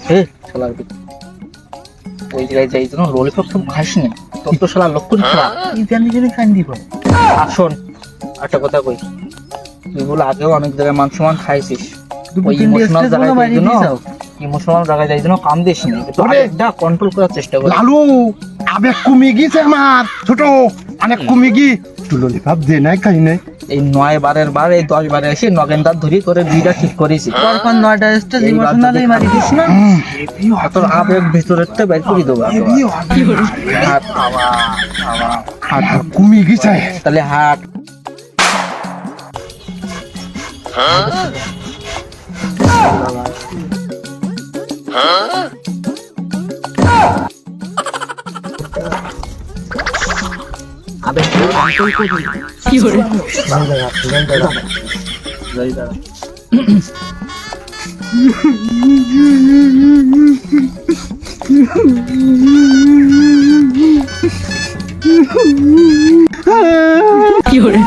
হে শালা ওই জায়গায় যাই জন্য ললিপপ তো খাস না, তোর তো শালা লক্ষণ খারাপ, কি জানি জানি কান্দি করে। আর শোন একটা কথা কই, তুই বলে আগেও অনেক জায়গায় মান সম্মান খাইছিস, ওই ইমোশনাল জায়গায় যাই জন্য কাম দিস না, একটু আবেগটা কন্ট্রোল করার চেষ্টা কর। লালু আবেগ কমে গেছে আমার, ছোট অনেক কমে গি, তুই ললিপপ দে নাই খাই নাই। এই 9 বারের বার এই 10 বারে এসে নগেন্দার ধরি করে বিটা ঠিক করেছি, তখন 9টা স্টেজ ইমোশনালি মারি দিস না। তোর আবেগ ভিতরের তে বের করে দেবো। হাত হাত কমে গেছে তাহলে হাত আবেগ কি করে কি করে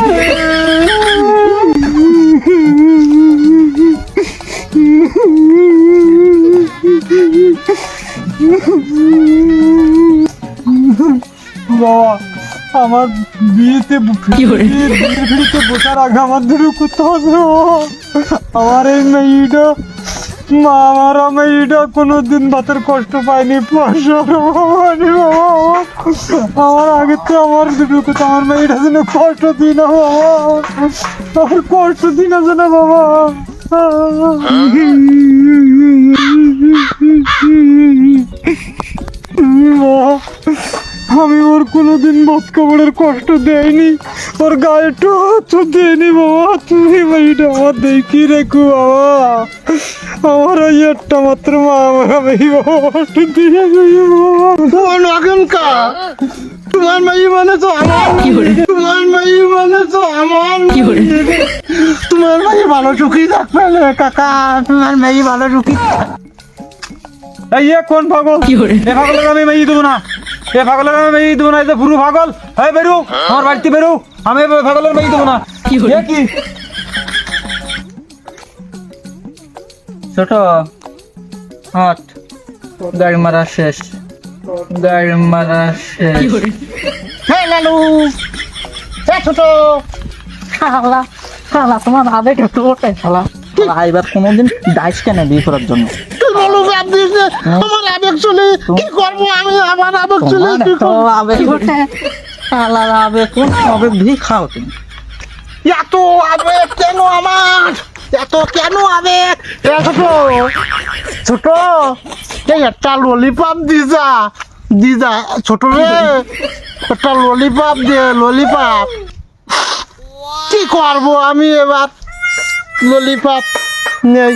বাবা আমার বিয়েতে কি করে বিয়েতে বসার আগে আমার ধরে করতে হবে। আমার এই মেয়েটা মা, আমার মেয়েটা কোনোদিন ভাতের কষ্ট পায়নি, পয়সার হয়নি বাবা। আমার আগে তো আমার দুটো কথা, আমার মেয়েটা যেন কষ্ট দিই না বাবা, আমার কষ্ট দিই না যেন বাবা। আমি ওর কোনোদিন ভাত কাপড়ের কষ্ট দেয়নি, ওর গায়ে তো দেয়নি বাবা। তুমি মেয়েটা আমার দেখি রেখো বাবা, আমার ওই একটা মাত্র মা, আমার আমি কষ্ট দিয়ে বাবা। তোমার মেয়ে মানে তো আমার, তোমার মেয়ে মানে তো আমার, তোমার মেয়ে ভালো সুখী থাকবে কাকা, তোমার মেয়ে ভালো সুখী। এই কোন পাগল, এ পাগলের আমি মেয়ে দেবো না, এ পাগলের আমি মেয়ে দেবো না, এই যে পুরো পাগল। এই বেরো আমার বাড়িতে বেরো, আমি পাগলের মেয়ে দেবো না। কি ছোট হাট, গাড়ি মারা শেষ, গাড়ি মারা শেষ। হ্যাঁ লালু ছোট শালা শালা তোমার আবেগ একটু ওঠে শালা। এবার কোনোদিন ডাইস কেন বিয়ে করার জন্য? আমার আবেগ চলে কি করবো আমি, আমার আবেগ চলে কি করবো? আবেগ ওঠে শালা, আবেগ কোন আবেগ দিয়ে খাও তুমি? এত আবেগ কেন আমার, এত কেন আবেগ? ছোট এই একটা ললিপপ দিজা দিজা, ছোট রে একটা ললিপপ দে, ললিপপ। কি করবো আমি এবার, ললিপপ নেই।